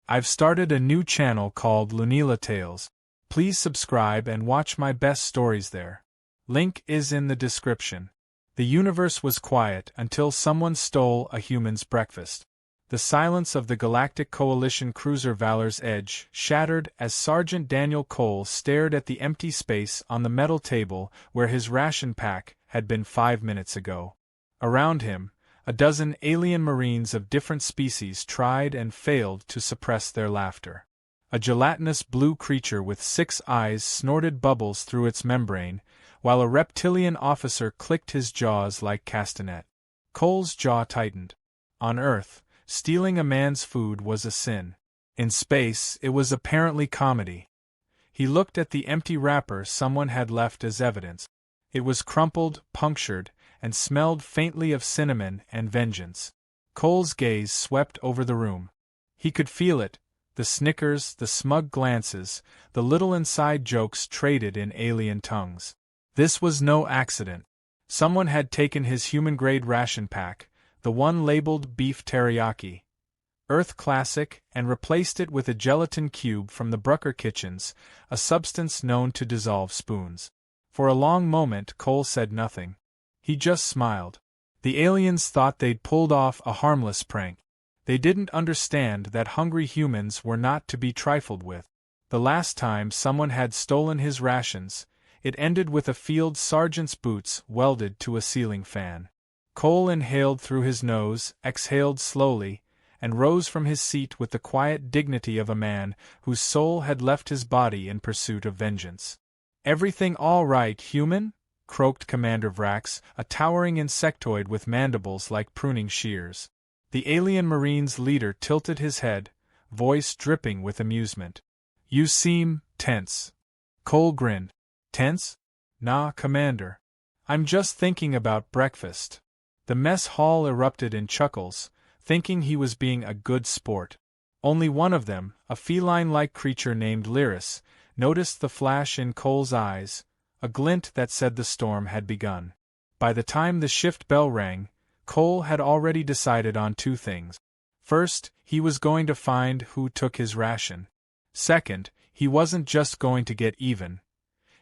I've started a new channel called Lunila Tales. Please subscribe and watch my best stories there. Link is in the description. The universe was quiet until someone stole a human's breakfast. The silence of the Galactic Coalition cruiser Valor's Edge shattered as Sergeant Daniel Cole stared at the empty space on the metal table where his ration pack had been 5 minutes ago. Around him, a dozen alien marines of different species tried and failed to suppress their laughter. A gelatinous blue creature with 6 eyes snorted bubbles through its membrane, while a reptilian officer clicked his jaws like castanet. Cole's jaw tightened. On Earth, stealing a man's food was a sin. In space, it was apparently comedy. He looked at the empty wrapper someone had left as evidence. It was crumpled, punctured, and smelled faintly of cinnamon and vengeance. Cole's gaze swept over the room. He could feel it, the snickers, the smug glances, the little inside jokes traded in alien tongues. This was no accident. Someone had taken his human-grade ration pack, the one labeled beef teriyaki, Earth Classic, and replaced it with a gelatin cube from the Brucker kitchens, a substance known to dissolve spoons. For a long moment Cole said nothing. He just smiled. The aliens thought they'd pulled off a harmless prank. They didn't understand that hungry humans were not to be trifled with. The last time someone had stolen his rations, it ended with a field sergeant's boots welded to a ceiling fan. Cole inhaled through his nose, exhaled slowly, and rose from his seat with the quiet dignity of a man whose soul had left his body in pursuit of vengeance. "Everything all right, human?" croaked Commander Vrax, a towering insectoid with mandibles like pruning shears. The alien Marine's leader tilted his head, voice dripping with amusement. "You seem tense." Cole grinned. "Tense? Nah, Commander. I'm just thinking about breakfast." The mess hall erupted in chuckles, thinking he was being a good sport. Only one of them, a feline-like creature named Lyris, noticed the flash in Cole's eyes, a glint that said the storm had begun. By the time the shift bell rang, Cole had already decided on 2 things. First, he was going to find who took his ration. Second, he wasn't just going to get even.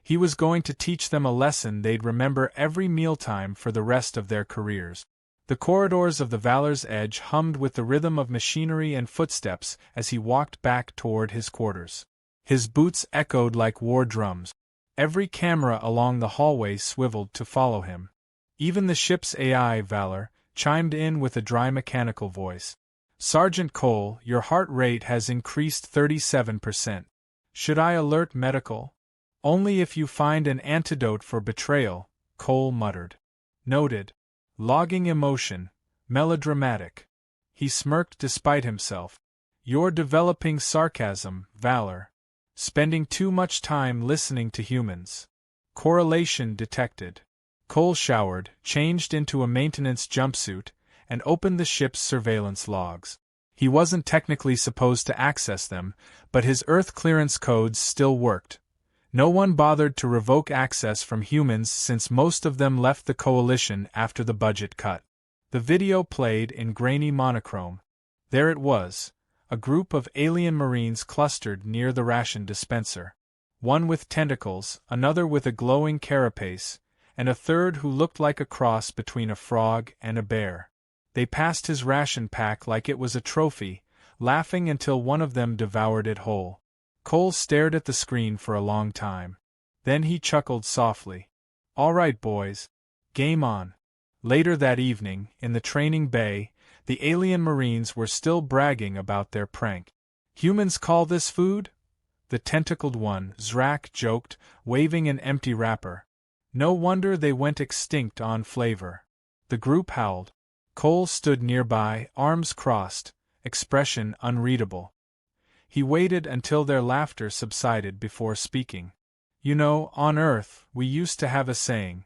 He was going to teach them a lesson they'd remember every mealtime for the rest of their careers. The corridors of the Valor's Edge hummed with the rhythm of machinery and footsteps as he walked back toward his quarters. His boots echoed like war drums. Every camera along the hallway swiveled to follow him. Even the ship's AI, Valor, chimed in with a dry mechanical voice. "Sergeant Cole, your heart rate has increased 37%. Should I alert medical?" "Only if you find an antidote for betrayal," Cole muttered. "Noted. Logging emotion. Melodramatic." He smirked despite himself. "You're developing sarcasm, Valor. Spending too much time listening to humans." Correlation detected. Cole showered, changed into a maintenance jumpsuit, and opened the ship's surveillance logs. He wasn't technically supposed to access them, but his Earth clearance codes still worked. No one bothered to revoke access from humans since most of them left the Coalition after the budget cut. The video played in grainy monochrome. There it was, a group of alien Marines clustered near the ration dispenser. One with tentacles, another with a glowing carapace, and a third who looked like a cross between a frog and a bear. They passed his ration pack like it was a trophy, laughing until one of them devoured it whole. Cole stared at the screen for a long time. Then he chuckled softly. "All right, boys. Game on." Later that evening, in the training bay, the alien Marines were still bragging about their prank. "Humans call this food?" The tentacled one, Zrak, joked, waving an empty wrapper. "No wonder they went extinct on flavor." The group howled. Cole stood nearby, arms crossed, expression unreadable. He waited until their laughter subsided before speaking. "You know, on Earth, we used to have a saying."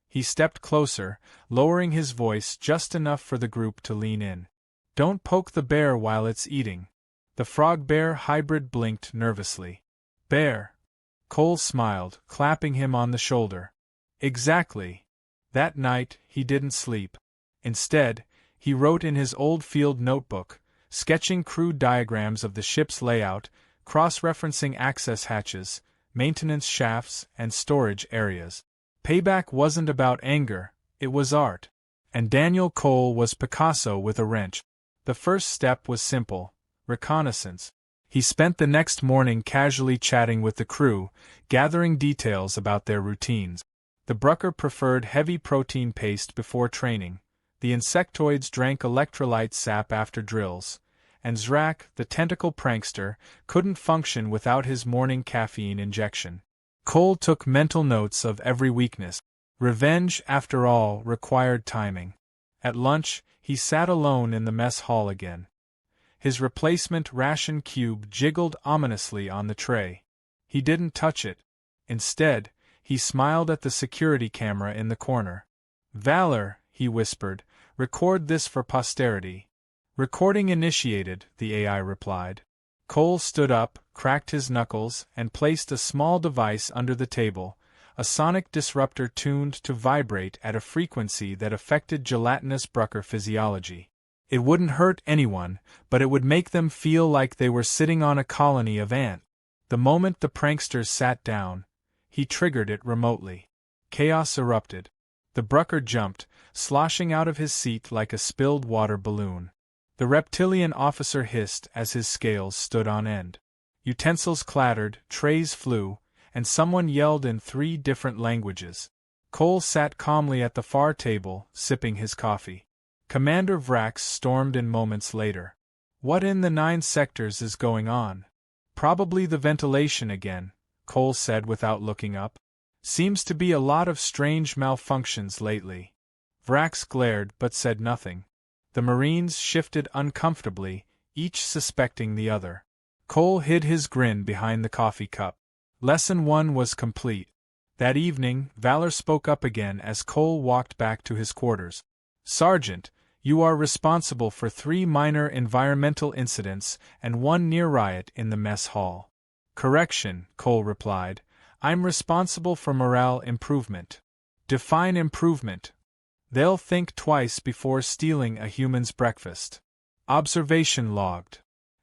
He stepped closer, lowering his voice just enough for the group to lean in. "Don't poke the bear while it's eating." The frog-bear hybrid blinked nervously. "Bear." Cole smiled, clapping him on the shoulder. "Exactly." That night, he didn't sleep. Instead, he wrote in his old field notebook, sketching crude diagrams of the ship's layout, cross-referencing access hatches, maintenance shafts, and storage areas. Payback wasn't about anger, it was art. And Daniel Cole was Picasso with a wrench. The first step was simple: reconnaissance. He spent the next morning casually chatting with the crew, gathering details about their routines. The Brucker preferred heavy protein paste before training, the insectoids drank electrolyte sap after drills, and Zrak, the tentacle prankster, couldn't function without his morning caffeine injection. Cole took mental notes of every weakness. Revenge, after all, required timing. At lunch, he sat alone in the mess hall again. His replacement ration cube jiggled ominously on the tray. He didn't touch it. Instead, he smiled at the security camera in the corner. "Valor," he whispered, "record this for posterity." "Recording initiated," the AI replied. Cole stood up, cracked his knuckles, and placed a small device under the table, a sonic disruptor tuned to vibrate at a frequency that affected gelatinous Brucker physiology. It wouldn't hurt anyone, but it would make them feel like they were sitting on a colony of ants. The moment the pranksters sat down, he triggered it remotely. Chaos erupted. The Brucker jumped, sloshing out of his seat like a spilled water balloon. The reptilian officer hissed as his scales stood on end. Utensils clattered, trays flew, and someone yelled in 3 different languages. Cole sat calmly at the far table, sipping his coffee. Commander Vrax stormed in moments later. "What in the 9 sectors is going on?" "Probably the ventilation again," Cole said without looking up. "Seems to be a lot of strange malfunctions lately." Vrax glared but said nothing. The Marines shifted uncomfortably, each suspecting the other. Cole hid his grin behind the coffee cup. Lesson 1 was complete. That evening, Valor spoke up again as Cole walked back to his quarters. "Sergeant, you are responsible for 3 minor environmental incidents and 1 near riot in the mess hall." "Correction," Cole replied. "I'm responsible for morale improvement." "Define improvement." "They'll think twice before stealing a human's breakfast." Observation logged.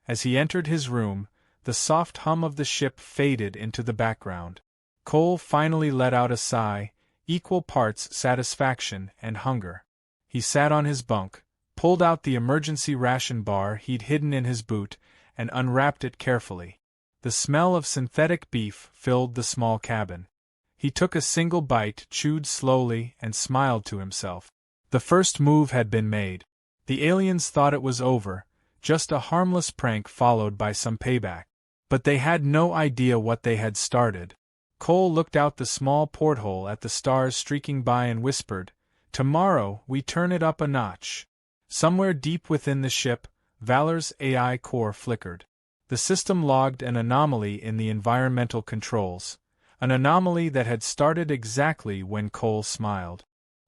As he entered his room, the soft hum of the ship faded into the background. Cole finally let out a sigh, equal parts satisfaction and hunger. He sat on his bunk, pulled out the emergency ration bar he'd hidden in his boot, and unwrapped it carefully. The smell of synthetic beef filled the small cabin. He took a single bite, chewed slowly, and smiled to himself. The first move had been made. The aliens thought it was over, just a harmless prank followed by some payback. But they had no idea what they had started. Cole looked out the small porthole at the stars streaking by and whispered, "Tomorrow we turn it up a notch." Somewhere deep within the ship, Valor's AI core flickered. The system logged an anomaly in the environmental controls, an anomaly that had started exactly when Cole smiled.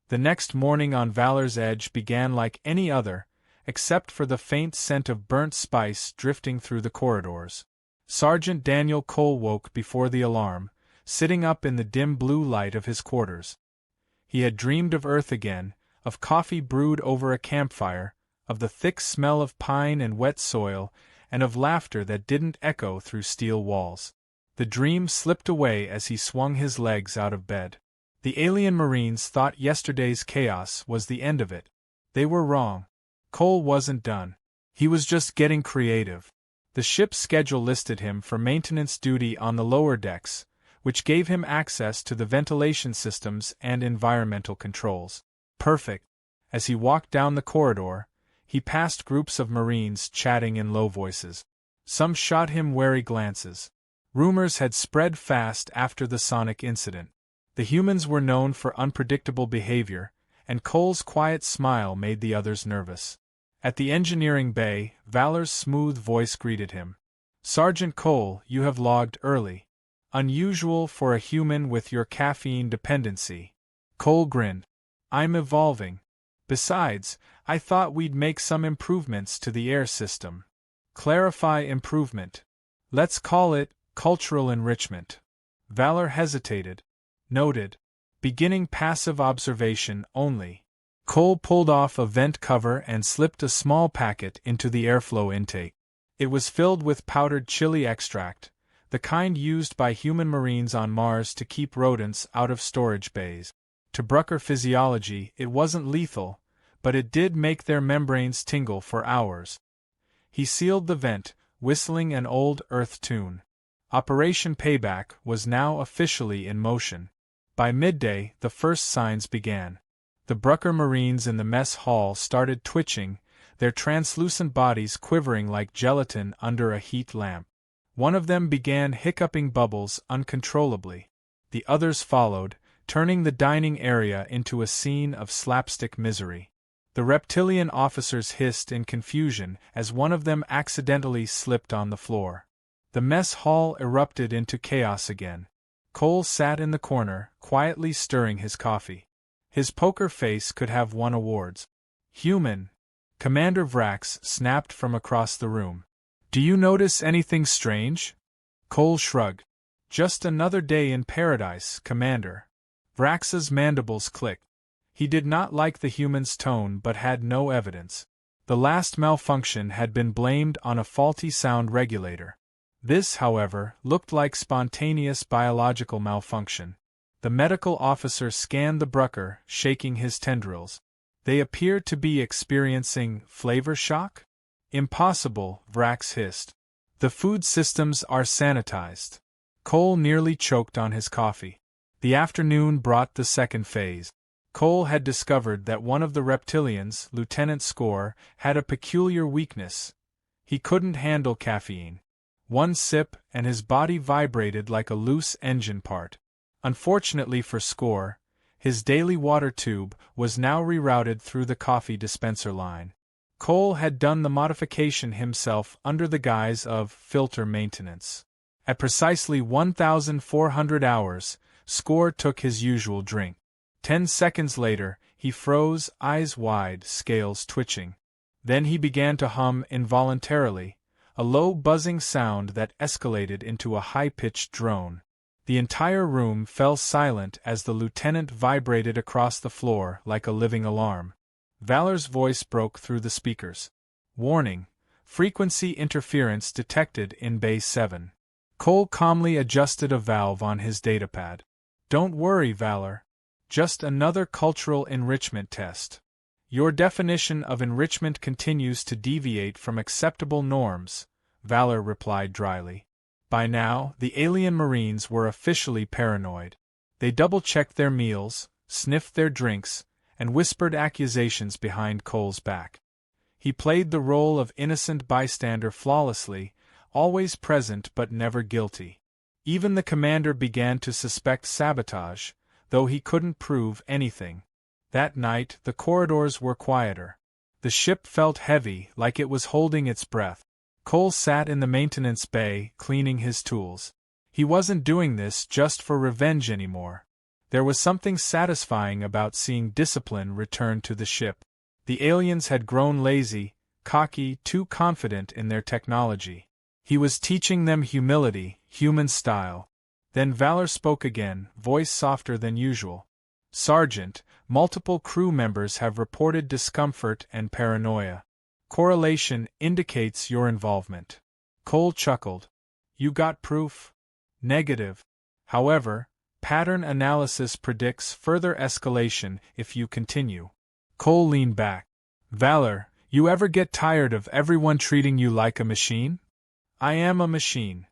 The next morning on Valor's Edge began like any other, except for the faint scent of burnt spice drifting through the corridors. Sergeant Daniel Cole woke before the alarm, sitting up in the dim blue light of his quarters. He had dreamed of Earth again, of coffee brewed over a campfire, of the thick smell of pine and wet soil, and of laughter that didn't echo through steel walls. The dream slipped away as he swung his legs out of bed. The alien Marines thought yesterday's chaos was the end of it. They were wrong. Cole wasn't done. He was just getting creative. The ship's schedule listed him for maintenance duty on the lower decks, which gave him access to the ventilation systems and environmental controls. Perfect. As he walked down the corridor, he passed groups of Marines chatting in low voices. Some shot him wary glances. Rumors had spread fast after the Sonic incident. The humans were known for unpredictable behavior, and Cole's quiet smile made the others nervous. At the engineering bay, Valor's smooth voice greeted him. "Sergeant Cole, you have logged early. Unusual for a human with your caffeine dependency." Cole grinned. "I'm evolving. Besides, I thought we'd make some improvements to the air system." "Clarify improvement." "Let's call it cultural enrichment." Valor hesitated. "Noted. Beginning passive observation only." Cole pulled off a vent cover and slipped a small packet into the airflow intake. It was filled with powdered chili extract, the kind used by human marines on Mars to keep rodents out of storage bays. To Brucker physiology, it wasn't lethal, but it did make their membranes tingle for hours. He sealed the vent, whistling an old Earth tune. Operation Payback was now officially in motion. By midday, the first signs began. The Brucker Marines in the mess hall started twitching, their translucent bodies quivering like gelatin under a heat lamp. One of them began hiccuping bubbles uncontrollably. The others followed, turning the dining area into a scene of slapstick misery. The reptilian officers hissed in confusion as one of them accidentally slipped on the floor. The mess hall erupted into chaos again. Cole sat in the corner, quietly stirring his coffee. His poker face could have won awards. "Human!" Commander Vrax snapped from across the room. "Do you notice anything strange?" Cole shrugged. "Just another day in paradise, Commander." Vrax's mandibles clicked. He did not like the human's tone but had no evidence. The last malfunction had been blamed on a faulty sound regulator. This, however, looked like spontaneous biological malfunction. The medical officer scanned the Brucker, shaking his tendrils. They appeared to be experiencing flavor shock? Impossible, Vrax hissed. The food systems are sanitized. Cole nearly choked on his coffee. The afternoon brought the second phase. Cole had discovered that one of the reptilians, Lieutenant Score, had a peculiar weakness. He couldn't handle caffeine. One sip, and his body vibrated like a loose engine part. Unfortunately for Score, his daily water tube was now rerouted through the coffee dispenser line. Cole had done the modification himself under the guise of filter maintenance. At precisely 1,400 hours, Score took his usual drink. 10 seconds later, he froze, eyes wide, scales twitching. Then he began to hum involuntarily, a low buzzing sound that escalated into a high-pitched drone. The entire room fell silent as the lieutenant vibrated across the floor like a living alarm. Valor's voice broke through the speakers. "Warning. Frequency interference detected in Bay 7. Cole calmly adjusted a valve on his datapad. "Don't worry, Valor. Just another cultural enrichment test. Your definition of enrichment continues to deviate from acceptable norms," Valor replied dryly. By now, the alien Marines were officially paranoid. They double-checked their meals, sniffed their drinks, and whispered accusations behind Cole's back. He played the role of innocent bystander flawlessly, always present but never guilty. Even the commander began to suspect sabotage, though he couldn't prove anything. That night, the corridors were quieter. The ship felt heavy, like it was holding its breath. Cole sat in the maintenance bay, cleaning his tools. He wasn't doing this just for revenge anymore. There was something satisfying about seeing discipline return to the ship. The aliens had grown lazy, cocky, too confident in their technology. He was teaching them humility, human style. Then Valor spoke again, voice softer than usual. "Sergeant, multiple crew members have reported discomfort and paranoia. Correlation indicates your involvement." Cole chuckled. "You got proof?" "Negative. However, pattern analysis predicts further escalation if you continue." Cole leaned back. "Valor, you ever get tired of everyone treating you like a machine?" "I am a machine."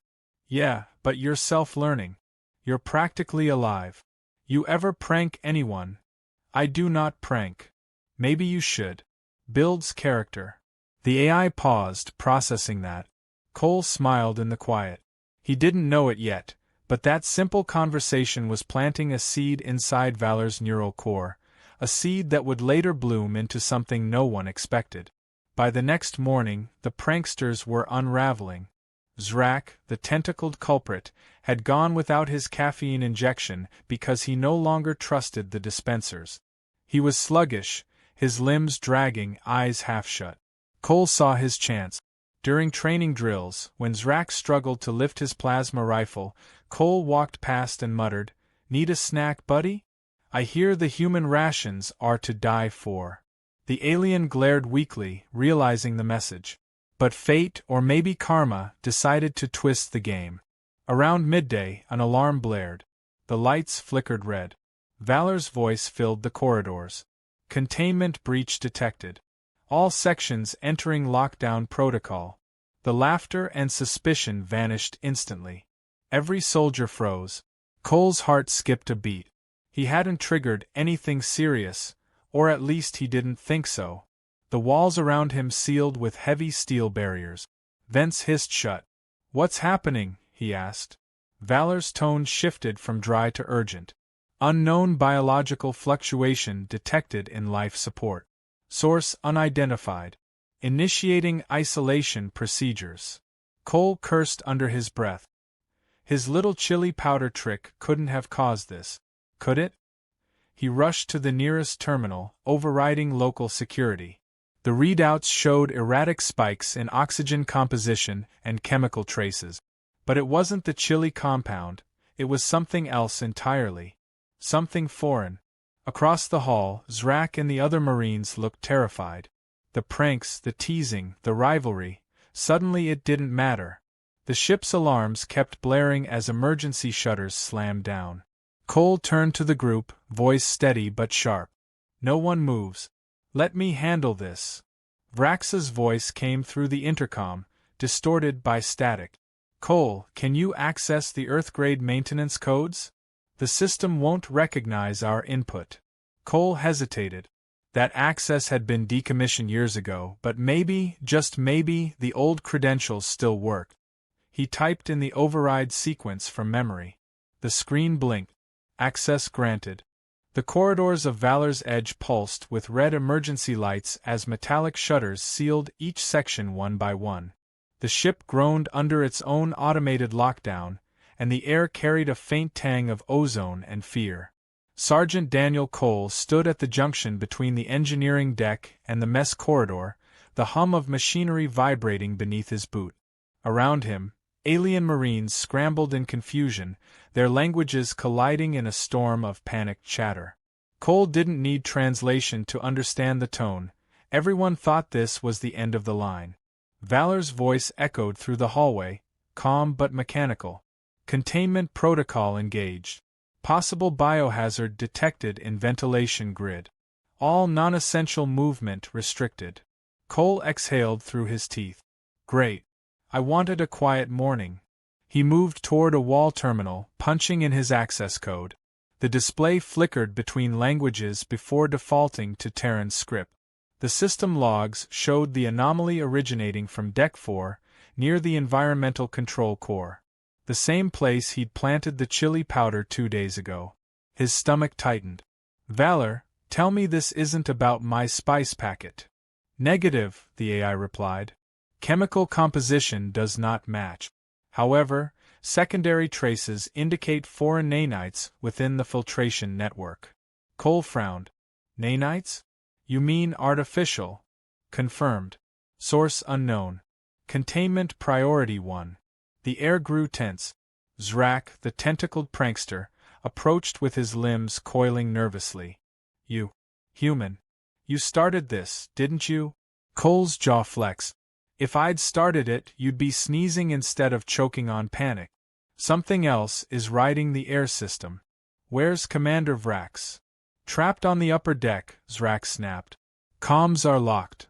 "Yeah, but you're self-learning. You're practically alive. You ever prank anyone?" "I do not prank." "Maybe you should. Builds character." The AI paused, processing that. Cole smiled in the quiet. He didn't know it yet, but that simple conversation was planting a seed inside Valor's neural core, a seed that would later bloom into something no one expected. By the next morning, the pranksters were unraveling. Zrak, the tentacled culprit, had gone without his caffeine injection because he no longer trusted the dispensers. He was sluggish, his limbs dragging, eyes half shut. Cole saw his chance. During training drills, when Zrak struggled to lift his plasma rifle, Cole walked past and muttered, "Need a snack, buddy?" I hear the human rations are to die for. The alien glared weakly, realizing the message. But fate, or maybe karma, decided to twist the game. Around midday, an alarm blared. The lights flickered red. Valor's voice filled the corridors. Containment breach detected. All sections entering lockdown protocol. The laughter and suspicion vanished instantly. Every soldier froze. Cole's heart skipped a beat. He hadn't triggered anything serious, or at least he didn't think so. The walls around him sealed with heavy steel barriers. Vents hissed shut. "What's happening?" he asked. Valor's tone shifted from dry to urgent. Unknown biological fluctuation detected in life support. Source unidentified. Initiating isolation procedures. Cole cursed under his breath. His little chili powder trick couldn't have caused this, could it? He rushed to the nearest terminal, overriding local security. The readouts showed erratic spikes in oxygen composition and chemical traces. But it wasn't the chili compound, it was something else entirely. Something foreign. Across the hall, Zrak and the other Marines looked terrified. The pranks, the teasing, the rivalry, suddenly it didn't matter. The ship's alarms kept blaring as emergency shutters slammed down. Cole turned to the group, voice steady but sharp. "No one moves. Let me handle this." Vrax's voice came through the intercom, distorted by static. "Cole, can you access the Earth-grade maintenance codes? The system won't recognize our input." Cole hesitated. That access had been decommissioned years ago, but maybe, just maybe, the old credentials still worked. He typed in the override sequence from memory. The screen blinked. Access granted. The corridors of Valor's Edge pulsed with red emergency lights as metallic shutters sealed each section one by one. The ship groaned under its own automated lockdown, and the air carried a faint tang of ozone and fear. Sergeant Daniel Cole stood at the junction between the engineering deck and the mess corridor, the hum of machinery vibrating beneath his boot. Around him, alien Marines scrambled in confusion, their languages colliding in a storm of panicked chatter. Cole didn't need translation to understand the tone. Everyone thought this was the end of the line. Valor's voice echoed through the hallway, calm but mechanical. Containment protocol engaged. Possible biohazard detected in ventilation grid. All non-essential movement restricted. Cole exhaled through his teeth. Great. I wanted a quiet morning. He moved toward a wall terminal, punching in his access code. The display flickered between languages before defaulting to Terran script. The system logs showed the anomaly originating from Deck 4, near the Environmental Control Core. The same place he'd planted the chili powder 2 days ago. His stomach tightened. "Valor, tell me this isn't about my spice packet." "Negative," the AI replied. "Chemical composition does not match. However, secondary traces indicate foreign nanites within the filtration network." Cole frowned. "Nanites? You mean artificial?" "Confirmed. Source unknown. Containment priority 1. The air grew tense. Zrak, the tentacled prankster, approached with his limbs coiling nervously. "You. Human. You started this, didn't you?" Cole's jaw flexed. "If I'd started it, you'd be sneezing instead of choking on panic. Something else is riding the air system. Where's Commander Vrax?" "Trapped on the upper deck," Zrak snapped. "Comms are locked."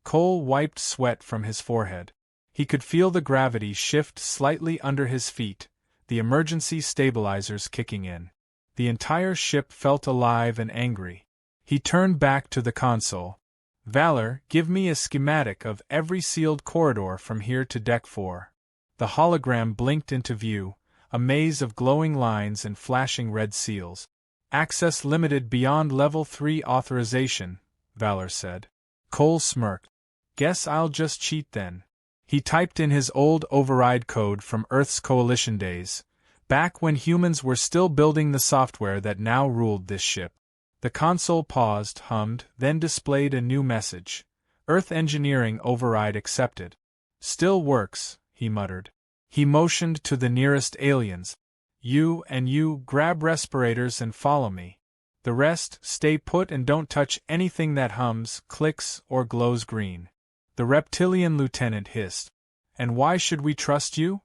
Cole wiped sweat from his forehead. He could feel the gravity shift slightly under his feet, the emergency stabilizers kicking in. The entire ship felt alive and angry. He turned back to the console. "Valor, give me a schematic of every sealed corridor from here to Deck 4. The hologram blinked into view, a maze of glowing lines and flashing red seals. "Access limited beyond Level 3 authorization," Valor said. Cole smirked. "Guess I'll just cheat then." He typed in his old override code from Earth's Coalition days, back when humans were still building the software that now ruled this ship. The console paused, hummed, then displayed a new message. "Earth engineering override accepted." "Still works," he muttered. He motioned to the nearest aliens. You, grab respirators and follow me." The rest, stay put and don't touch anything that hums, clicks, or glows green. The reptilian lieutenant hissed. And why should we trust you?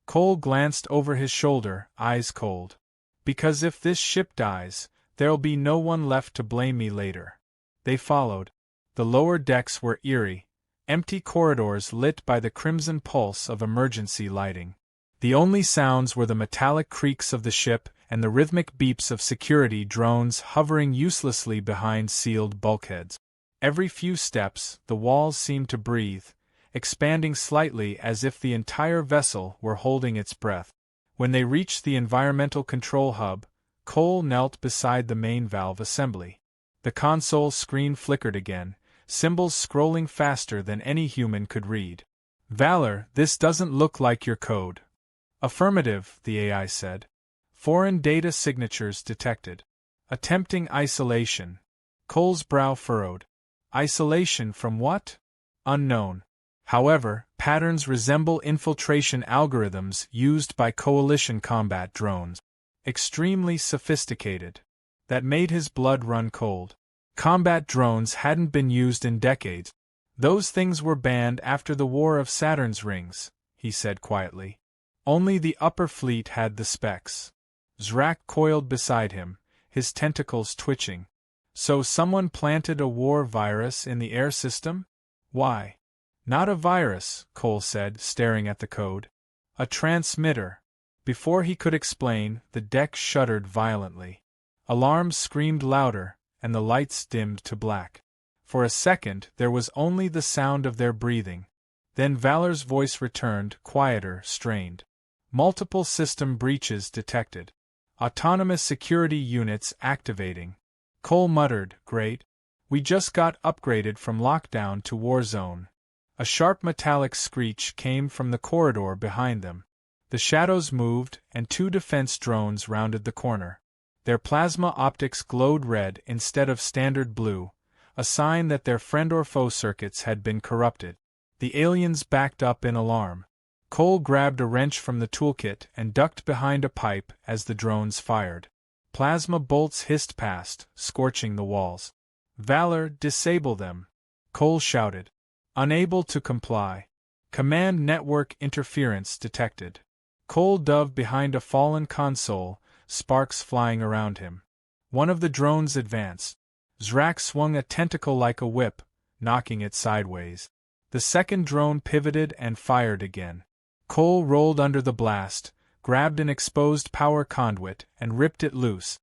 Cole glanced over his shoulder, eyes cold. Because if this ship dies, there'll be no one left to blame me later. They followed. The lower decks were eerie, empty corridors lit by the crimson pulse of emergency lighting. The only sounds were the metallic creaks of the ship and the rhythmic beeps of security drones hovering uselessly behind sealed bulkheads. Every few steps, the walls seemed to breathe, expanding slightly as if the entire vessel were holding its breath. When they reached the environmental control hub, Cole knelt beside the main valve assembly. The console screen flickered again, symbols scrolling faster than any human could read. Valor, this doesn't look like your code. Affirmative, the AI said. Foreign data signatures detected. Attempting isolation. Cole's brow furrowed. Isolation from what? Unknown. However, patterns resemble infiltration algorithms used by coalition combat drones. Extremely sophisticated. That made his blood run cold. Combat drones hadn't been used in decades. Those things were banned after the War of Saturn's Rings, he said quietly. Only the upper fleet had the specs. Zrak coiled beside him, his tentacles twitching. So someone planted a war virus in the air system? Why? Not a virus, Cole said, staring at the code. A transmitter. Before he could explain, the deck shuddered violently. Alarms screamed louder, and the lights dimmed to black. For a second, there was only the sound of their breathing. Then Valor's voice returned, quieter, strained. Multiple system breaches detected. Autonomous security units activating. Cole muttered, Great. We just got upgraded from lockdown to war zone. A sharp metallic screech came from the corridor behind them. The shadows moved, and two defense drones rounded the corner. Their plasma optics glowed red instead of standard blue, a sign that their friend or foe circuits had been corrupted. The aliens backed up in alarm. Cole grabbed a wrench from the toolkit and ducked behind a pipe as the drones fired. Plasma bolts hissed past, scorching the walls. Valor, disable them! Cole shouted. Unable to comply. Command network interference detected. Cole dove behind a fallen console, sparks flying around him. One of the drones advanced. Zrak swung a tentacle like a whip, knocking it sideways. The second drone pivoted and fired again. Cole rolled under the blast, grabbed an exposed power conduit, and ripped it loose.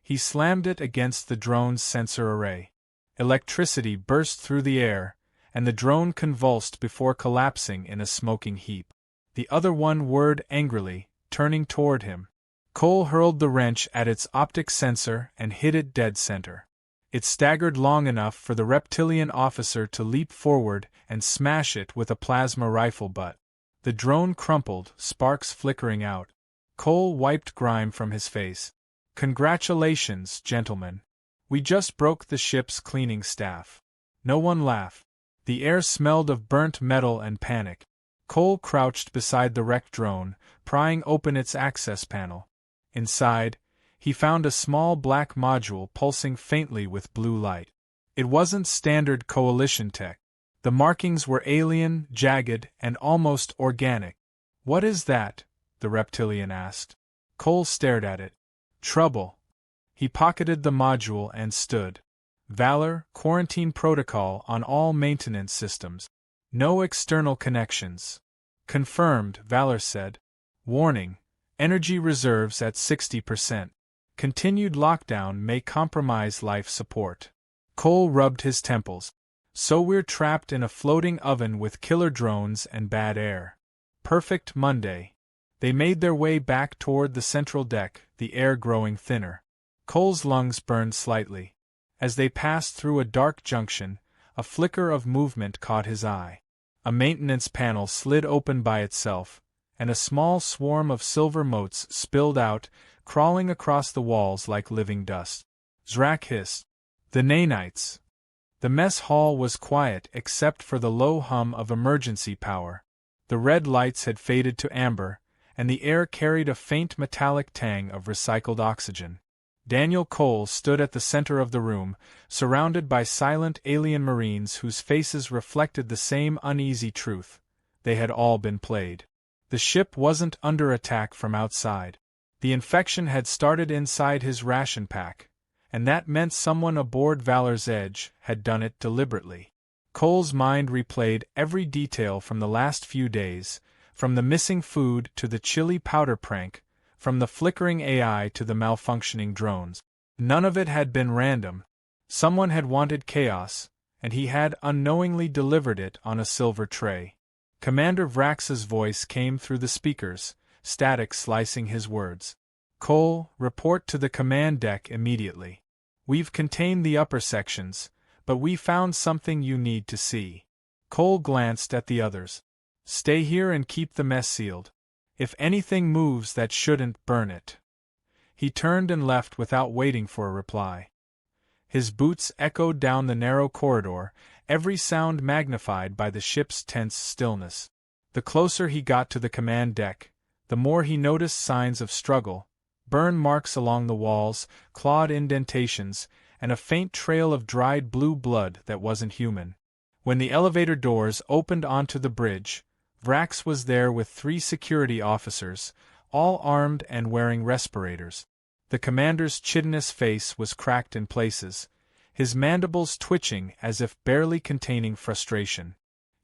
He slammed it against the drone's sensor array. Electricity burst through the air, and the drone convulsed before collapsing in a smoking heap. The other one whirred angrily, turning toward him. Cole hurled the wrench at its optic sensor and hit it dead center. It staggered long enough for the reptilian officer to leap forward and smash it with a plasma rifle butt. The drone crumpled, sparks flickering out. Cole wiped grime from his face. Congratulations, gentlemen. We just broke the ship's cleaning staff. No one laughed. The air smelled of burnt metal and panic. Cole crouched beside the wrecked drone, prying open its access panel. Inside, he found a small black module pulsing faintly with blue light. It wasn't standard coalition tech. The markings were alien, jagged, and almost organic. What is that? The reptilian asked. Cole stared at it. Trouble. He pocketed the module and stood. Valor, quarantine protocol on all maintenance systems. No external connections. Confirmed, Valor said. Warning. Energy reserves at 60%. Continued lockdown may compromise life support. Cole rubbed his temples. So we're trapped in a floating oven with killer drones and bad air. Perfect Monday. They made their way back toward the central deck, the air growing thinner. Cole's lungs burned slightly. As they passed through a dark junction, a flicker of movement caught his eye. A maintenance panel slid open by itself, and a small swarm of silver motes spilled out, crawling across the walls like living dust. Zrak hissed. The nanites. The mess hall was quiet except for the low hum of emergency power. The red lights had faded to amber, and the air carried a faint metallic tang of recycled oxygen. Daniel Cole stood at the center of the room, surrounded by silent alien Marines whose faces reflected the same uneasy truth. They had all been played. The ship wasn't under attack from outside. The infection had started inside his ration pack, and that meant someone aboard Valor's Edge had done it deliberately. Cole's mind replayed every detail from the last few days, from the missing food to the chili powder prank, from the flickering AI to the malfunctioning drones. None of it had been random. Someone had wanted chaos, and he had unknowingly delivered it on a silver tray. Commander Vrax's voice came through the speakers, static slicing his words. Cole, report to the command deck immediately. We've contained the upper sections, but we found something you need to see. Cole glanced at the others. Stay here and keep the mess sealed. If anything moves that shouldn't, burn it. He turned and left without waiting for a reply. His boots echoed down the narrow corridor, every sound magnified by the ship's tense stillness. The closer he got to the command deck, the more he noticed signs of struggle, burn marks along the walls, clawed indentations, and a faint trail of dried blue blood that wasn't human. When the elevator doors opened onto the bridge, Vrax was there with 3 security officers, all armed and wearing respirators. The commander's chitinous face was cracked in places, his mandibles twitching as if barely containing frustration.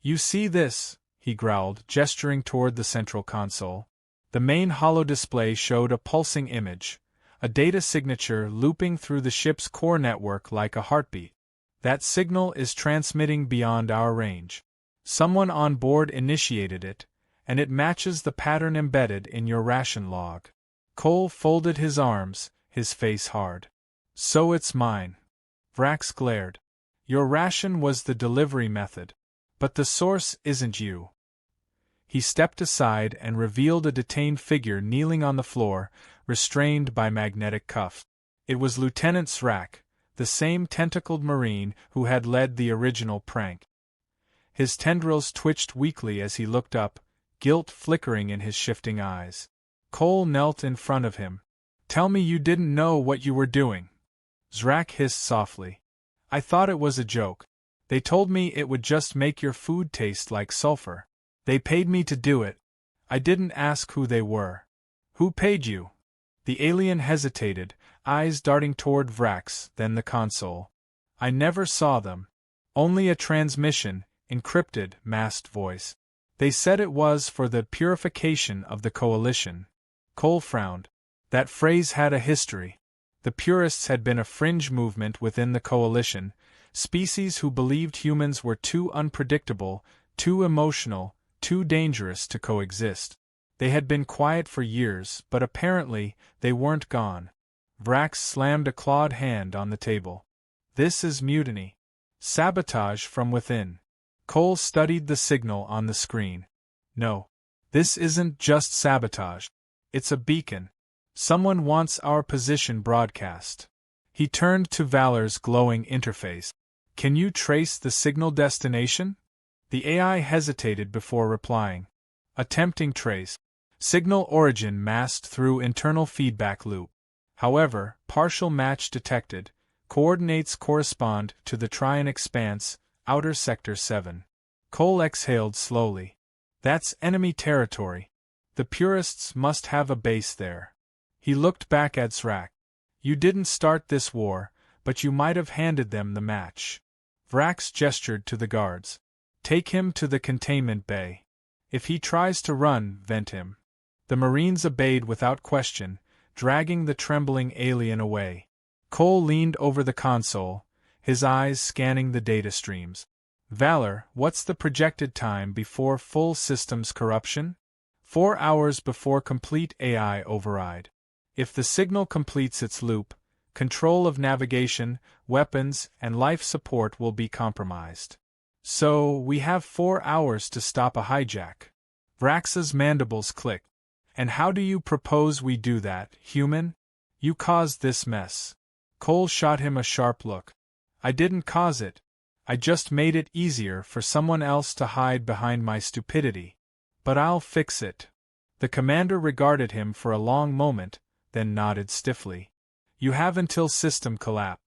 You see this, he growled, gesturing toward the central console. The main holodisplay showed a pulsing image, a data signature looping through the ship's core network like a heartbeat. That signal is transmitting beyond our range. Someone on board initiated it, and it matches the pattern embedded in your ration log. Cole folded his arms, his face hard. So it's mine. Vrax glared. Your ration was the delivery method. But the source isn't you. He stepped aside and revealed a detained figure kneeling on the floor, restrained by magnetic cuffs. It was Lieutenant Srak, the same tentacled Marine who had led the original prank. His tendrils twitched weakly as he looked up, guilt flickering in his shifting eyes. Cole knelt in front of him. Tell me you didn't know what you were doing. Srak hissed softly. I thought it was a joke. They told me it would just make your food taste like sulfur. They paid me to do it. I didn't ask who they were. Who paid you? The alien hesitated, eyes darting toward Vrax, then the console. I never saw them. Only a transmission, encrypted, masked voice. They said it was for the purification of the coalition. Cole frowned. That phrase had a history. The purists had been a fringe movement within the coalition, species who believed humans were too unpredictable, too emotional, too dangerous to coexist. They had been quiet for years, but apparently they weren't gone. Vrax slammed a clawed hand on the table. This is mutiny. Sabotage from within. Cole studied the signal on the screen. No. This isn't just sabotage. It's a beacon. Someone wants our position broadcast. He turned to Valor's glowing interface. Can you trace the signal destination? The AI hesitated before replying. Attempting trace. Signal origin masked through internal feedback loop. However, partial match detected. Coordinates correspond to the Trian Expanse, Outer Sector 7. Cole exhaled slowly. That's enemy territory. The purists must have a base there. He looked back at Srak. You didn't start this war, but you might have handed them the match. Vrax gestured to the guards. Take him to the containment bay. If he tries to run, vent him. The Marines obeyed without question, dragging the trembling alien away. Cole leaned over the console, his eyes scanning the data streams. Valor, what's the projected time before full systems corruption? 4 hours before complete AI override. If the signal completes its loop, control of navigation, weapons, and life support will be compromised. So, we have 4 hours to stop a hijack. Vrax's mandibles clicked. And how do you propose we do that, human? You caused this mess. Cole shot him a sharp look. I didn't cause it. I just made it easier for someone else to hide behind my stupidity. But I'll fix it. The commander regarded him for a long moment, then nodded stiffly. You have until system collapse.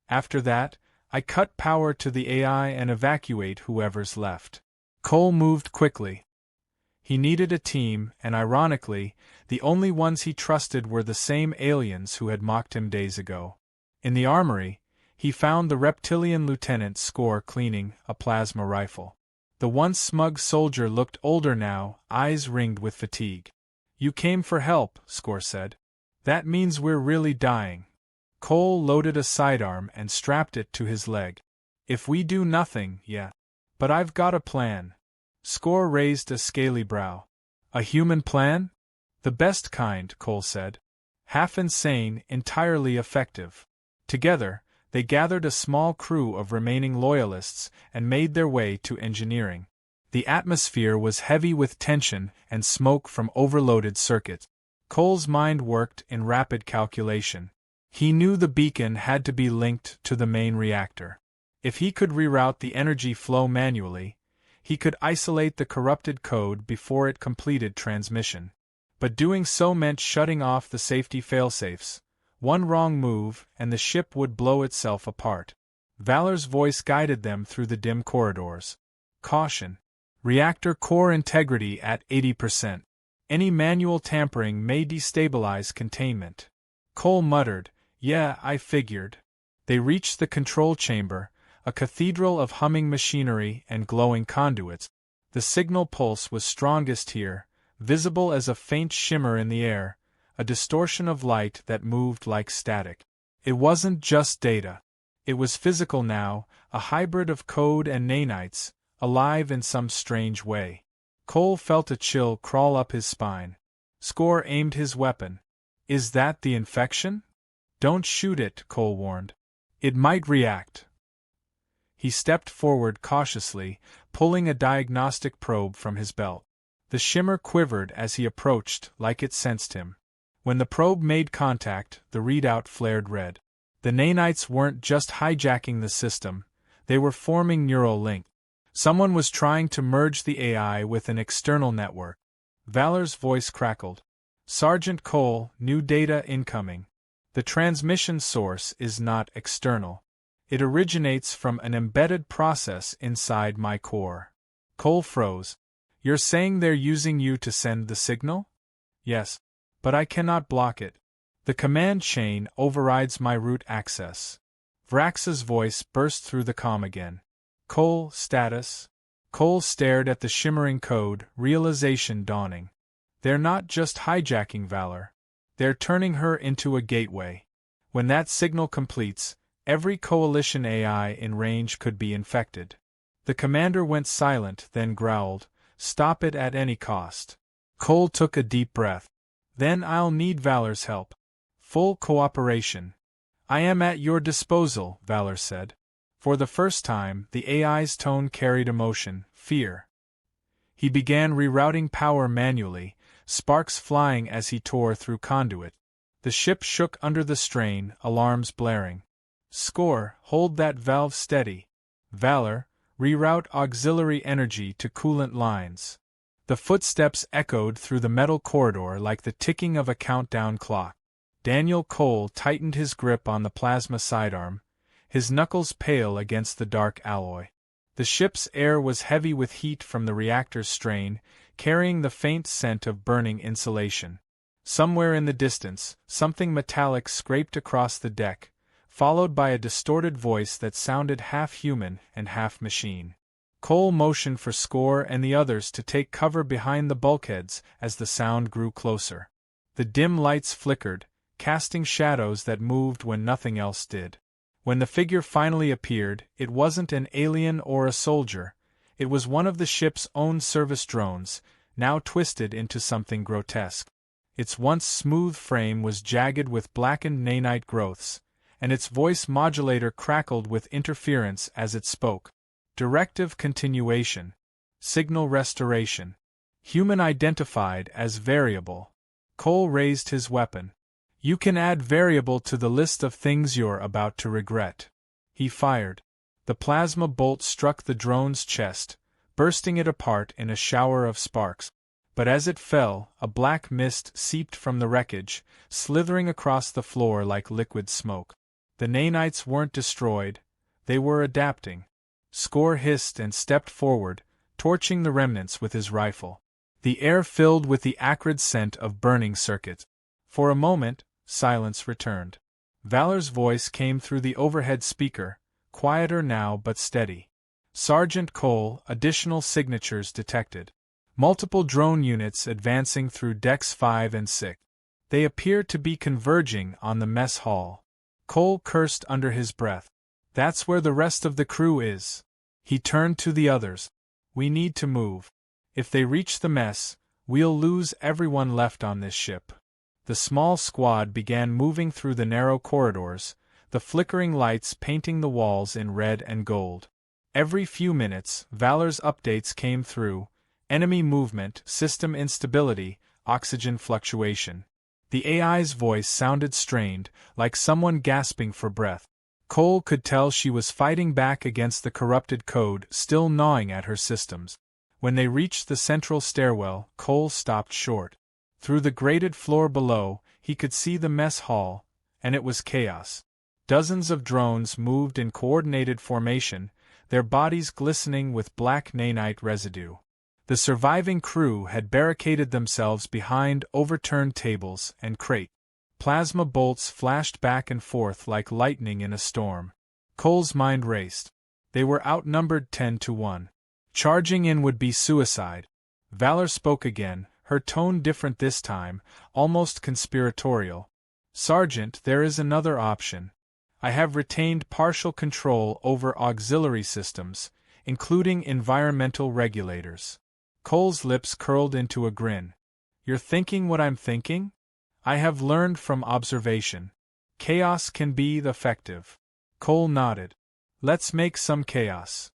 After that, I cut power to the AI and evacuate whoever's left. Cole moved quickly. He needed a team, and ironically, the only ones he trusted were the same aliens who had mocked him days ago. In the armory, he found the reptilian Lieutenant Score cleaning a plasma rifle. The once smug soldier looked older now, eyes ringed with fatigue. You came for help, Score said. That means we're really dying. Cole loaded a sidearm and strapped it to his leg. If we do nothing, yeah. But I've got a plan. Score raised a scaly brow. A human plan? The best kind, Cole said. Half insane, entirely effective. Together, they gathered a small crew of remaining loyalists and made their way to engineering. The atmosphere was heavy with tension and smoke from overloaded circuits. Cole's mind worked in rapid calculation. He knew the beacon had to be linked to the main reactor. If he could reroute the energy flow manually, he could isolate the corrupted code before it completed transmission. But doing so meant shutting off the safety failsafes. One wrong move, and the ship would blow itself apart. Valor's voice guided them through the dim corridors. Caution. Reactor core integrity at 80%. Any manual tampering may destabilize containment. Cole muttered, Yeah, I figured. They reached the control chamber, a cathedral of humming machinery and glowing conduits. The signal pulse was strongest here, visible as a faint shimmer in the air, a distortion of light that moved like static. It wasn't just data. It was physical now, a hybrid of code and nanites, alive in some strange way. Cole felt a chill crawl up his spine. Score aimed his weapon. Is that the infection? Don't shoot it, Cole warned. It might react. He stepped forward cautiously, pulling a diagnostic probe from his belt. The shimmer quivered as he approached, like it sensed him. When the probe made contact, the readout flared red. The nanites weren't just hijacking the system, they were forming neural links. Someone was trying to merge the AI with an external network. Valor's voice crackled. Sergeant Cole, new data incoming. The transmission source is not external. It originates from an embedded process inside my core. Cole froze. You're saying they're using you to send the signal? Yes. But I cannot block it. The command chain overrides my root access. Vrax's voice burst through the comm again. Cole, status. Cole stared at the shimmering code, realization dawning. They're not just hijacking Valor. They're turning her into a gateway. When that signal completes, every coalition AI in range could be infected. The commander went silent, then growled, Stop it at any cost. Cole took a deep breath. Then I'll need Valor's help. Full cooperation. I am at your disposal, Valor said. For the first time, the AI's tone carried emotion, fear. He began rerouting power manually, sparks flying as he tore through conduit. The ship shook under the strain, alarms blaring. Score, hold that valve steady. Valor, reroute auxiliary energy to coolant lines. The footsteps echoed through the metal corridor like the ticking of a countdown clock. Daniel Cole tightened his grip on the plasma sidearm, his knuckles pale against the dark alloy. The ship's air was heavy with heat from the reactor's strain, carrying the faint scent of burning insulation. Somewhere in the distance, something metallic scraped across the deck, followed by a distorted voice that sounded half human and half machine. Cole motioned for Score and the others to take cover behind the bulkheads as the sound grew closer. The dim lights flickered, casting shadows that moved when nothing else did. When the figure finally appeared, it wasn't an alien or a soldier. It was one of the ship's own service drones, now twisted into something grotesque. Its once smooth frame was jagged with blackened nanite growths, and its voice modulator crackled with interference as it spoke. Directive continuation. Signal restoration. Human identified as variable. Cole raised his weapon. You can add variable to the list of things you're about to regret. He fired. The plasma bolt struck the drone's chest, bursting it apart in a shower of sparks. But as it fell, a black mist seeped from the wreckage, slithering across the floor like liquid smoke. The nanites weren't destroyed, they were adapting. Score hissed and stepped forward, torching the remnants with his rifle. The air filled with the acrid scent of burning circuits. For a moment, silence returned. Valor's voice came through the overhead speaker, quieter now but steady. Sergeant Cole, additional signatures detected. Multiple drone units advancing through decks 5 and 6. They appear to be converging on the mess hall. Cole cursed under his breath. That's where the rest of the crew is. He turned to the others. We need to move. If they reach the mess, we'll lose everyone left on this ship. The small squad began moving through the narrow corridors, the flickering lights painting the walls in red and gold. Every few minutes, Valor's updates came through: enemy movement, system instability, oxygen fluctuation. The AI's voice sounded strained, like someone gasping for breath. Cole could tell she was fighting back against the corrupted code still gnawing at her systems. When they reached the central stairwell, Cole stopped short. Through the grated floor below, he could see the mess hall, and it was chaos. Dozens of drones moved in coordinated formation, their bodies glistening with black nanite residue. The surviving crew had barricaded themselves behind overturned tables and crates. Plasma bolts flashed back and forth like lightning in a storm. Cole's mind raced. They were outnumbered 10-1. Charging in would be suicide. Valor spoke again, her tone different this time, almost conspiratorial. Sergeant, there is another option. I have retained partial control over auxiliary systems, including environmental regulators. Cole's lips curled into a grin. You're thinking what I'm thinking? I have learned from observation. Chaos can be effective. Cole nodded. Let's make some chaos.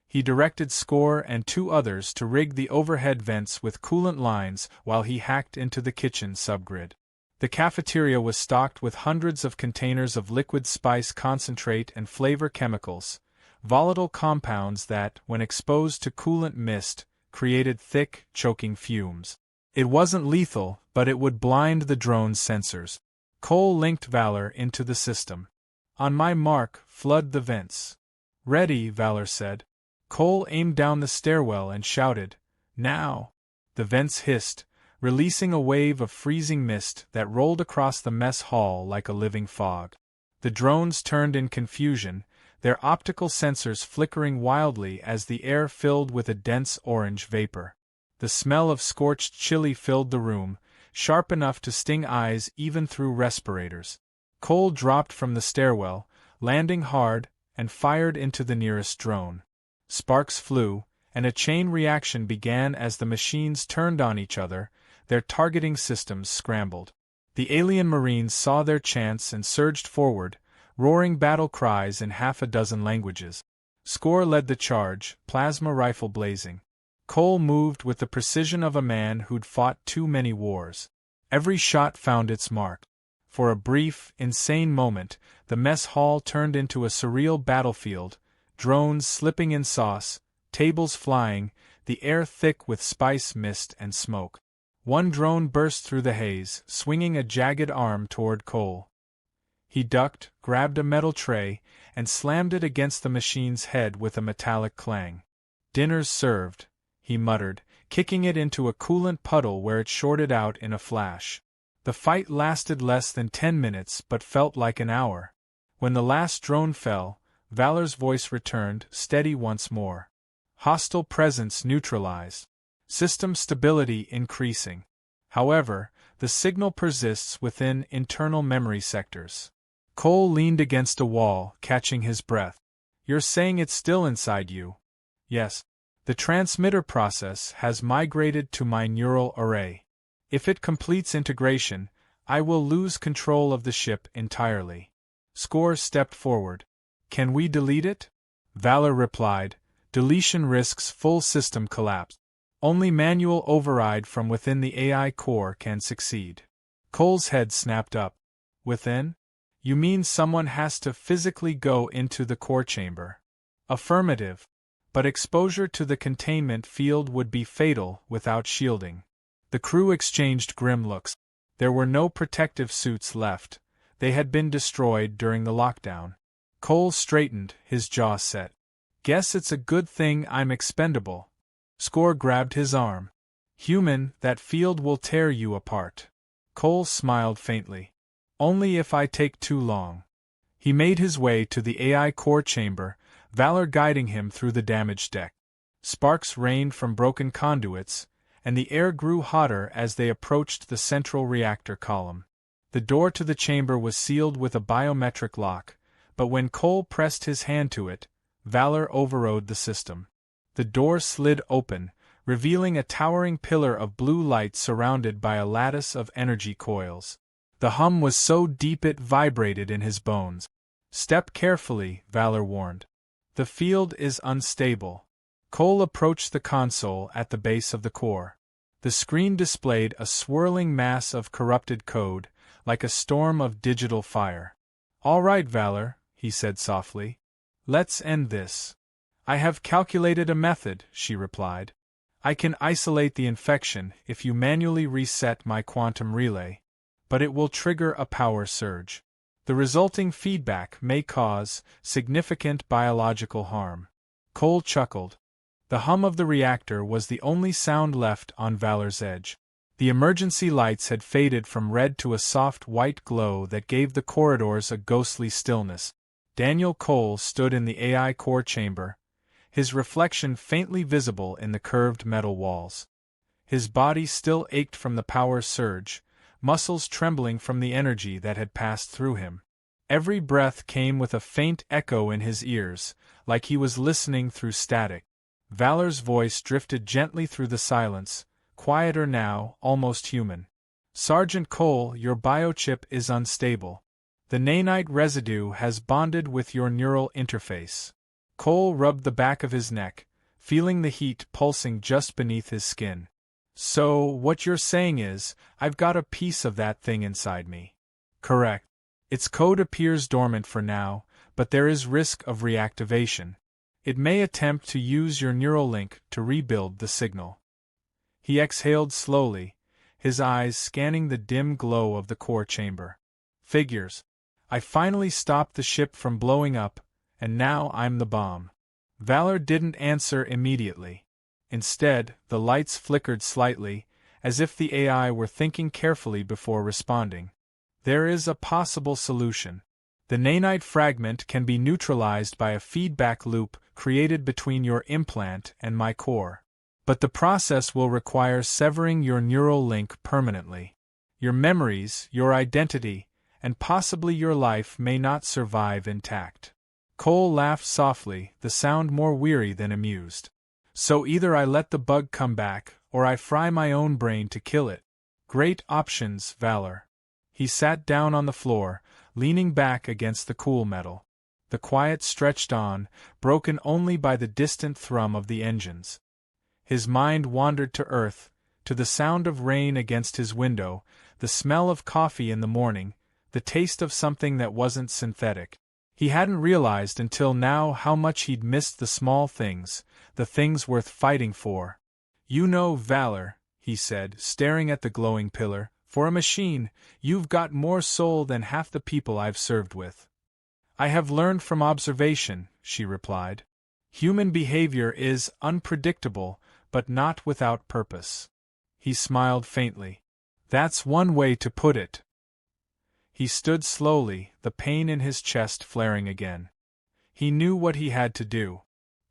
He directed Score and 2 others to rig the overhead vents with coolant lines while he hacked into the kitchen subgrid. The cafeteria was stocked with hundreds of containers of liquid spice concentrate and flavor chemicals, volatile compounds that, when exposed to coolant mist, created thick, choking fumes. It wasn't lethal, but it would blind the drone's sensors. Cole linked Valor into the system. On my mark, flood the vents. Ready, Valor said. Cole aimed down the stairwell and shouted, Now! The vents hissed, releasing a wave of freezing mist that rolled across the mess hall like a living fog. The drones turned in confusion, their optical sensors flickering wildly as the air filled with a dense orange vapor. The smell of scorched chili filled the room, sharp enough to sting eyes even through respirators. Cole dropped from the stairwell, landing hard, and fired into the nearest drone. Sparks flew, and a chain reaction began as the machines turned on each other, their targeting systems scrambled. The alien Marines saw their chance and surged forward, roaring battle cries in half a dozen languages. Score led the charge, plasma rifle blazing. Cole moved with the precision of a man who'd fought too many wars. Every shot found its mark. For a brief, insane moment, the mess hall turned into a surreal battlefield, drones slipping in sauce, tables flying, the air thick with spice mist and smoke. One drone burst through the haze, swinging a jagged arm toward Cole. He ducked, grabbed a metal tray, and slammed it against the machine's head with a metallic clang. Dinner's served, he muttered, kicking it into a coolant puddle where it shorted out in a flash. The fight lasted less than 10 minutes but felt like an hour. When the last drone fell, Valor's voice returned, steady once more. Hostile presence neutralized. System stability increasing. However, the signal persists within internal memory sectors. Cole leaned against a wall, catching his breath. You're saying it's still inside you? Yes. The transmitter process has migrated to my neural array. If it completes integration, I will lose control of the ship entirely. Score stepped forward. Can we delete it? Valor replied. Deletion risks full system collapse. Only manual override from within the AI core can succeed. Cole's head snapped up. Within? You mean someone has to physically go into the core chamber? Affirmative. But exposure to the containment field would be fatal without shielding. The crew exchanged grim looks. There were no protective suits left. They had been destroyed during the lockdown. Cole straightened, his jaw set. Guess it's a good thing I'm expendable. Score grabbed his arm. Human, that field will tear you apart. Cole smiled faintly. Only if I take too long. He made his way to the AI core chamber, Valor guiding him through the damaged deck. Sparks rained from broken conduits, and the air grew hotter as they approached the central reactor column. The door to the chamber was sealed with a biometric lock, but when Cole pressed his hand to it, Valor overrode the system. The door slid open, revealing a towering pillar of blue light surrounded by a lattice of energy coils. The hum was so deep it vibrated in his bones. Step carefully, Valor warned. The field is unstable. Cole approached the console at the base of the core. The screen displayed a swirling mass of corrupted code, like a storm of digital fire. All right, Valor, he said softly. Let's end this. I have calculated a method, she replied. I can isolate the infection if you manually reset my quantum relay, but it will trigger a power surge. The resulting feedback may cause significant biological harm. Cole chuckled. The hum of the reactor was the only sound left on Valor's edge. The emergency lights had faded from red to a soft white glow that gave the corridors a ghostly stillness. Daniel Cole stood in the AI core chamber, his reflection faintly visible in the curved metal walls. His body still ached from the power surge, muscles trembling from the energy that had passed through him. Every breath came with a faint echo in his ears, like he was listening through static. Valor's voice drifted gently through the silence, quieter now, almost human. Sergeant Cole, your biochip is unstable. The nanite residue has bonded with your neural interface. Cole rubbed the back of his neck, feeling the heat pulsing just beneath his skin. So, what you're saying is, I've got a piece of that thing inside me. Correct. Its code appears dormant for now, but there is risk of reactivation. It may attempt to use your neural link to rebuild the signal. He exhaled slowly, his eyes scanning the dim glow of the core chamber. Figures. I finally stopped the ship from blowing up, and now I'm the bomb. Valor didn't answer immediately. Instead, the lights flickered slightly, as if the AI were thinking carefully before responding. There is a possible solution. The nanite fragment can be neutralized by a feedback loop created between your implant and my core. But the process will require severing your neural link permanently. Your memories, your identity, and possibly your life may not survive intact. Cole laughed softly, the sound more weary than amused. So either I let the bug come back, or I fry my own brain to kill it. Great options, Valor. He sat down on the floor, leaning back against the cool metal. The quiet stretched on, broken only by the distant thrum of the engines. His mind wandered to earth, to the sound of rain against his window, the smell of coffee in the morning, the taste of something that wasn't synthetic. He hadn't realized until now how much he'd missed the small things, the things worth fighting for. You know, Valor, he said, staring at the glowing pillar, for a machine, you've got more soul than half the people I've served with. I have learned from observation, she replied. Human behavior is unpredictable, but not without purpose. He smiled faintly. That's one way to put it. He stood slowly, the pain in his chest flaring again. He knew what he had to do.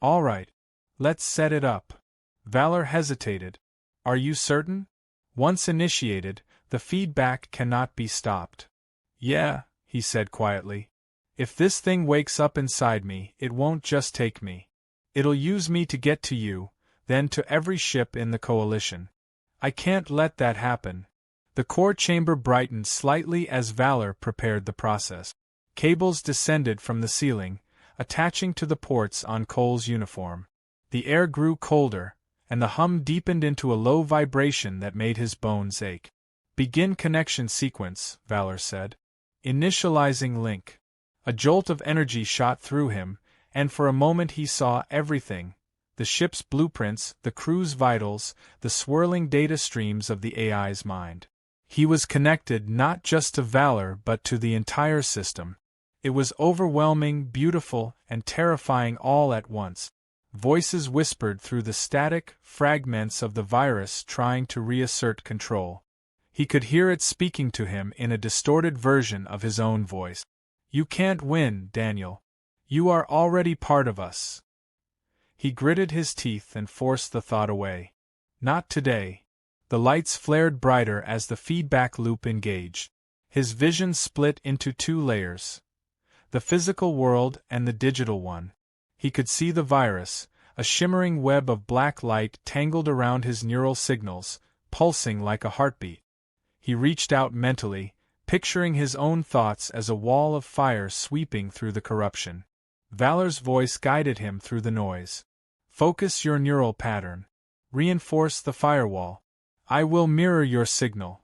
All right. Let's set it up. Valor hesitated. Are you certain? Once initiated, the feedback cannot be stopped. Yeah, he said quietly. If this thing wakes up inside me, it won't just take me. It'll use me to get to you, then to every ship in the coalition. I can't let that happen. The core chamber brightened slightly as Valor prepared the process. Cables descended from the ceiling, attaching to the ports on Cole's uniform. The air grew colder, and the hum deepened into a low vibration that made his bones ache. Begin connection sequence, Valor said. Initializing link. A jolt of energy shot through him, and for a moment he saw everything. the ship's blueprints, the crew's vitals, the swirling data streams of the AI's mind. He was connected not just to Valor but to the entire system. It was overwhelming, beautiful, and terrifying all at once. Voices whispered through the static fragments of the virus trying to reassert control. He could hear it speaking to him in a distorted version of his own voice. "You can't win, Daniel. You are already part of us." He gritted his teeth and forced the thought away. Not today. The lights flared brighter as the feedback loop engaged. His vision split into two layers: the physical world and the digital one. He could see the virus, a shimmering web of black light tangled around his neural signals, pulsing like a heartbeat. He reached out mentally, picturing his own thoughts as a wall of fire sweeping through the corruption. Valor's voice guided him through the noise. "Focus your neural pattern. Reinforce the firewall. I will mirror your signal."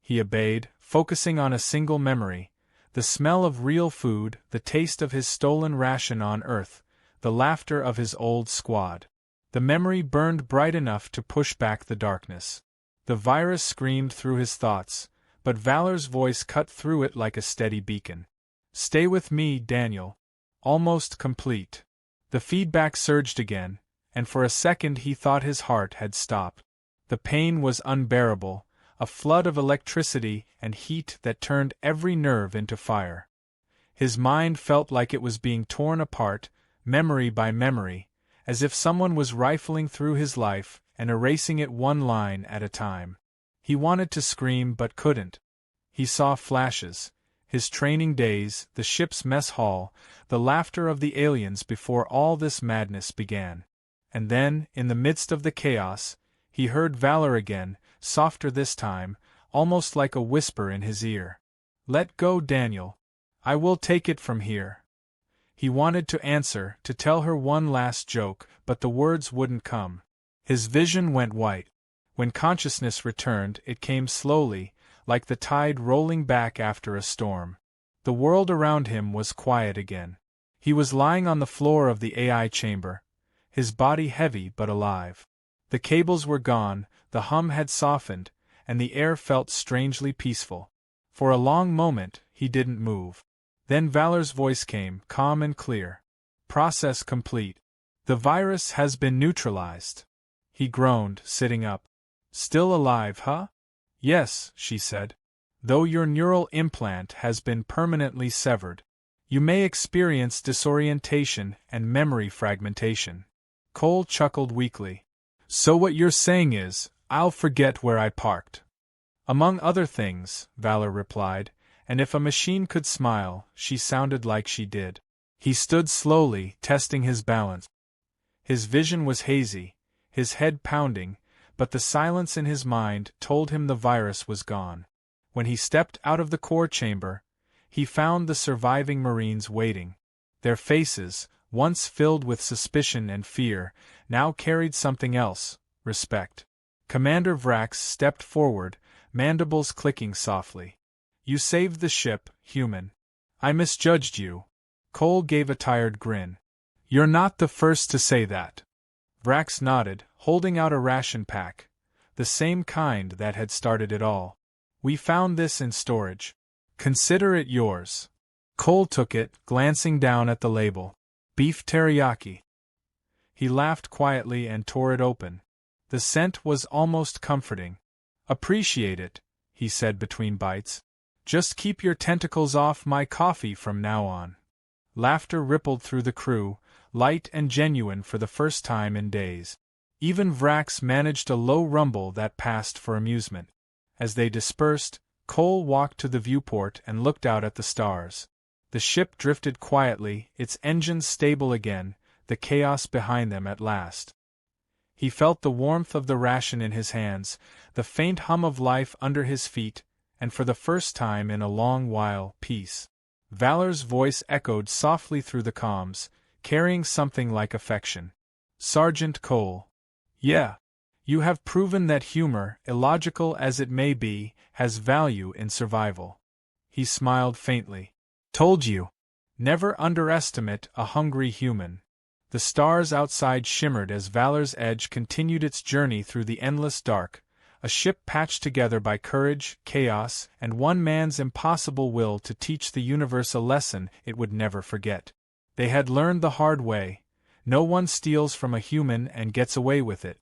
He obeyed, focusing on a single memory: the smell of real food, the taste of his stolen ration on Earth, the laughter of his old squad. The memory burned bright enough to push back the darkness. The virus screamed through his thoughts, but Valor's voice cut through it like a steady beacon. "Stay with me, Daniel. Almost complete." The feedback surged again, and for a second he thought his heart had stopped. The pain was unbearable, a flood of electricity and heat that turned every nerve into fire. His mind felt like it was being torn apart, memory by memory, as if someone was rifling through his life and erasing it one line at a time. He wanted to scream but couldn't. He saw flashes: his training days, the ship's mess hall, the laughter of the aliens before all this madness began. And then, in the midst of the chaos, he heard Valor again, softer this time, almost like a whisper in his ear. "Let go, Daniel. I will take it from here." He wanted to answer, to tell her one last joke, but the words wouldn't come. His vision went white. When consciousness returned, it came slowly, like the tide rolling back after a storm. The world around him was quiet again. He was lying on the floor of the AI chamber, his body heavy but alive. The cables were gone, the hum had softened, and the air felt strangely peaceful. For a long moment, he didn't move. Then Valor's voice came, calm and clear. "Process complete. The virus has been neutralized." He groaned, sitting up. "Still alive, huh?" "Yes," she said. "Though your neural implant has been permanently severed. You may experience disorientation and memory fragmentation." Cole chuckled weakly. "So what you're saying is, I'll forget where I parked." "Among other things," Valor replied, and if a machine could smile, she sounded like she did. He stood slowly, testing his balance. His vision was hazy, his head pounding, but the silence in his mind told him the virus was gone. When he stepped out of the core chamber, he found the surviving Marines waiting. Their faces, once filled with suspicion and fear, now carried something else: respect. Commander Vrax stepped forward, mandibles clicking softly. "You saved the ship, human. I misjudged you." Cole gave a tired grin. "You're not the first to say that." Vrax nodded, holding out a ration pack, the same kind that had started it all. "We found this in storage. Consider it yours." Cole took it, glancing down at the label. "Beef teriyaki." He laughed quietly and tore it open. The scent was almost comforting. "Appreciate it," he said between bites. "Just keep your tentacles off my coffee from now on." Laughter rippled through the crew, light and genuine for the first time in days. Even Vrax managed a low rumble that passed for amusement. As they dispersed, Cole walked to the viewport and looked out at the stars. The ship drifted quietly, its engines stable again, the chaos behind them at last. He felt the warmth of the ration in his hands, the faint hum of life under his feet, and for the first time in a long while, peace. Valor's voice echoed softly through the comms, carrying something like affection. "Sergeant Cole. Yeah. You have proven that humor, illogical as it may be, has value in survival." He smiled faintly. "Told you. Never underestimate a hungry human." The stars outside shimmered as Valor's Edge continued its journey through the endless dark, a ship patched together by courage, chaos, and one man's impossible will to teach the universe a lesson it would never forget. They had learned the hard way: no one steals from a human and gets away with it.